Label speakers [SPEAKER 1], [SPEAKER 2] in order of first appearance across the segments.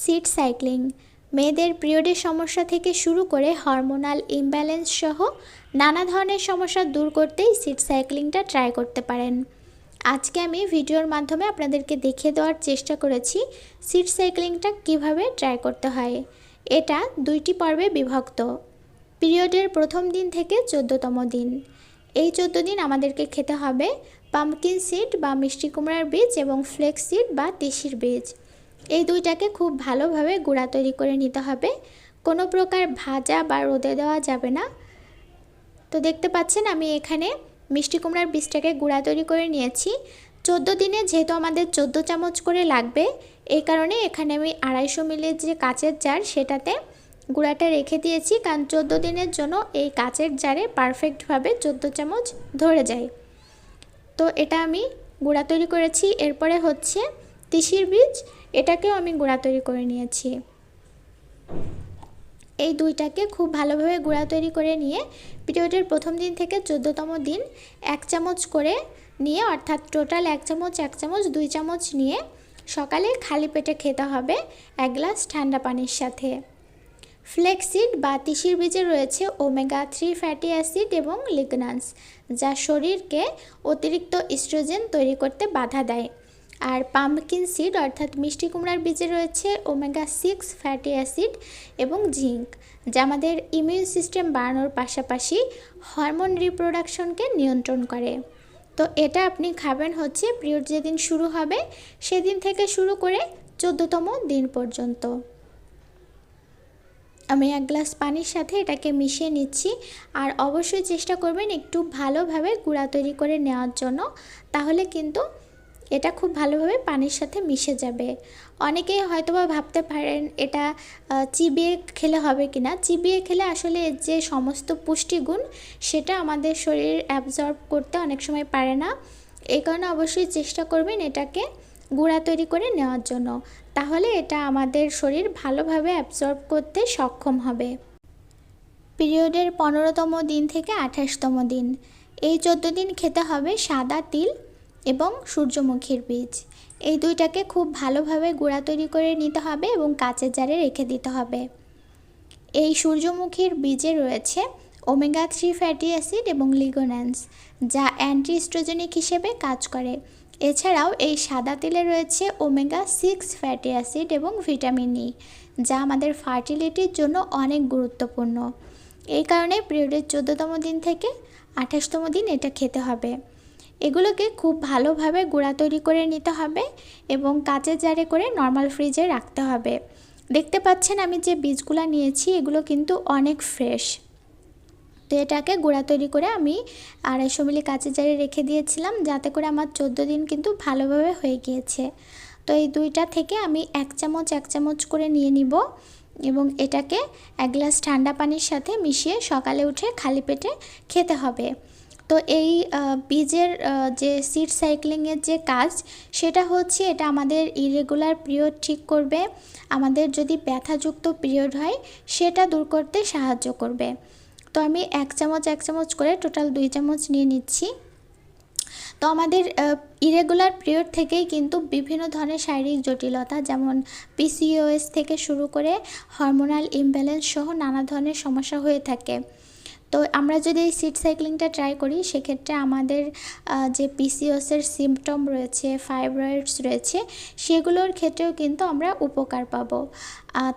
[SPEAKER 1] Seed cycling মেয়েদের পিরিয়ডের সমস্যা থেকে শুরু করে হরমোনাল ইমব্যালেন্স সহ নানা ধরনের সমস্যা দূর করতেই সিড সাইক্লিংটা ট্রাই করতে পারেন। আজকে আমি ভিডিওর মাধ্যমে আপনাদেরকে দেখিয়ে দেওয়ার চেষ্টা করেছি সিড সাইক্লিংটা কিভাবে ট্রাই করতে হয়। এটা 2টি পর্বে বিভক্ত। পিরিয়ডের প্রথম দিন থেকে 14তম দিন। এই 14 দিন আমাদেরকে খেতে হবে পাম্পকিন সিড বা মিষ্টি কুমড়ার বীজ এবং ফ্লেক্স সিড বা তিসির বীজ। এই দুইটাকে খুব ভালোভাবে গুঁড়া তৈরি করে নিতে হবে। কোনো প্রকার ভাজা বা রোদে দেওয়া যাবে না। তো দেখতে পাচ্ছেন আমি এখানে মিষ্টি কুমড়ার বীজটাকে গুঁড়া তৈরি করে নিয়েছি। 14 দিনে যেহেতু আমাদের 14 চামচ করে লাগবে, এই কারণে এখানে আমি 250 মিলির যে কাচের জার সেটাতে গুঁড়াটা রেখে দিয়েছি, কারণ 14 দিনের জন্য এই কাচের জারে পারফেক্টভাবে 14 চামচ ধরে যায়। তো এটা আমি গুঁড়া তৈরি করেছি। এরপরে হচ্ছে তিসির বীজ, এটাকেও আমি গুঁড়া তৈরি করে নিয়েছি। এই দুইটাকে খুব ভালোভাবে গুঁড়া তৈরি করে নিয়ে পিরিয়ডের প্রথম দিন থেকে 14তম দিন 1 চামচ করে নিয়ে, অর্থাৎ টোটাল 1 চামচ 2 চামচ নিয়ে সকালে খালি পেটে খেতে হবে 1 গ্লাস ঠান্ডা পানির সাথে। ফ্লেক্সিড বা তিসির বীজে রয়েছে ওমেগা 3 ফ্যাটি অ্যাসিড এবং লিগন্যান্স, যা শরীরকে অতিরিক্ত ইস্ট্রোজেন তৈরি করতে বাধা দেয়। আর পাম্পকিন সিড অর্থাৎ মিষ্টি কুমড়ার বীজে রয়েছে ওমেগা 6 ফ্যাটি অ্যাসিড এবং জিঙ্ক, যা আমাদের ইমিউন সিস্টেম বাড়ানোর পাশাপাশি হরমোন রিপ্রোডাকশনকে নিয়ন্ত্রণ করে। তো এটা আপনি খাবেন হচ্ছে পিরিয়ড যেদিন শুরু হবে সেদিন থেকে শুরু করে 14তম দিন পর্যন্ত। আমি 1 গ্লাস পানির সাথে এটাকে মিশিয়ে নিচ্ছি। আর অবশ্যই চেষ্টা করবেন একটু ভালোভাবে গুঁড়া তৈরি করে নেওয়ার জন্য, তাহলে কিন্তু এটা খুব ভালোভাবে পানির সাথে মিশে যাবে। অনেকেই হয়তোবা ভাবতে পারেন এটা চিবিয়ে খেলে হবে কি না। চিবিয়ে খেলে আসলে যে সমস্ত পুষ্টিগুণ সেটা আমাদের শরীর অ্যাবজর্ব করতে অনেক সময় পারে না। এই কারণে অবশ্যই চেষ্টা করবেন এটাকে গুঁড়া তৈরি করে নেওয়ার জন্য, তাহলে এটা আমাদের শরীর ভালোভাবে অ্যাবজর্ব করতে সক্ষম হবে। পিরিয়ডের 15তম দিন থেকে 28তম দিন, এই 14 দিন খেতে হবে সাদা তিল এবং সূর্যমুখীর বীজ। এই দুইটাকে খুব ভালোভাবে গুঁড়া তৈরি করে নিতে হবে এবং কাচের জারে রেখে দিতে হবে। এই সূর্যমুখীর বীজে রয়েছে ওমেগা 3 ফ্যাটি অ্যাসিড এবং লিগন্যান্স, যা অ্যান্টি ইস্ট্রোজেনিক হিসেবে কাজ করে। এছাড়াও এই সাদা তেলে রয়েছে ওমেগা 6 ফ্যাটি অ্যাসিড এবং ভিটামিন ই, যা আমাদের ফার্টিলিটির জন্য অনেক গুরুত্বপূর্ণ। এই কারণে পিরিয়ডের 14তম দিন থেকে 28তম দিন এটা খেতে হবে। এগুলোকে খুব ভালোভাবে গুঁড়া তৈরি করে নিতে হবে এবং কাচের জারে করে নর্মাল ফ্রিজে রাখতে হবে। দেখতে পাচ্ছেন আমি যে বীজগুলো নিয়েছি এগুলো কিন্তু অনেক ফ্রেশ। তো এটাকে গুঁড়া তৈরি করে আমি 250 মিলি কাচের জারে রেখে দিয়েছিলাম, যাতে করে আমার 14 দিন কিন্তু ভালোভাবে হয়ে গিয়েছে। তো এই দুইটা থেকে আমি 1 চামচ করে নিয়ে নিব এবং এটাকে 1 গ্লাস ঠান্ডা পানির সাথে মিশিয়ে সকালে উঠে খালি পেটে খেতে হবে। তো এই বীজের যে সিড সাইক্লিংয়ের যে কাজ সেটা হচ্ছে এটা আমাদের ইরেগুলার পিরিয়ড ঠিক করবে, আমাদের যদি ব্যথাযুক্ত পিরিয়ড হয় সেটা দূর করতে সাহায্য করবে। তো আমি 1 চামচ করে টোটাল 2 চামচ নিয়ে নিচ্ছি। তো আমাদের ইরেগুলার পিরিয়ড থেকেই কিন্তু বিভিন্ন ধরনের শারীরিক জটিলতা, যেমন pcos থেকে শুরু করে হরমোনাল ইমব্যালেন্স সহ নানা ধরনের সমস্যা হয়ে থাকে। তো আমরা যদি এই সিড সাইক্লিংটা ট্রাই করি সেক্ষেত্রে আমাদের যে পিসিওসের সিমটম রয়েছে, ফাইব্রয়েডস রয়েছে, সেগুলোর ক্ষেত্রেও কিন্তু আমরা উপকার পাবো।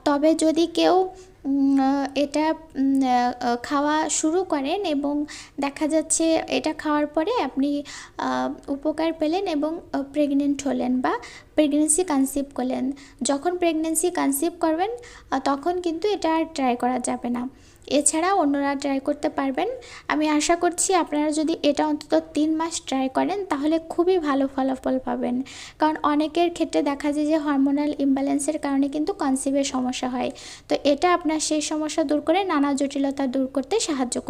[SPEAKER 1] তবে যদি কেউ এটা খাওয়া শুরু করেন এবং দেখা যাচ্ছে এটা খাওয়ার পরে আপনি উপকার পেলেন এবং প্রেগনেন্ট হলেন বা প্রেগনেন্সি কনসিভ করলেন, যখন প্রেগনেন্সি কনসিভ করবেন তখন কিন্তু এটা আর ট্রাই করা যাবে না। এছাড়া অন্যরা ট্রাই করতে পারবেন। আমি আশা করছি আপনারা যদি এটা অন্তত 3 মাস ট্রাই করেন তাহলে খুবই ভালো ফলাফল পাবেন, কারণ অনেকের ক্ষেত্রে দেখা যায় যে হরমোনাল ইমব্যালেন্সের কারণে কিন্তু কনসিভের সমস্যা হয়। তো এটা আপনার সেই সমস্যা দূর করে নানা জটিলতা দূর করতে সাহায্য করবে।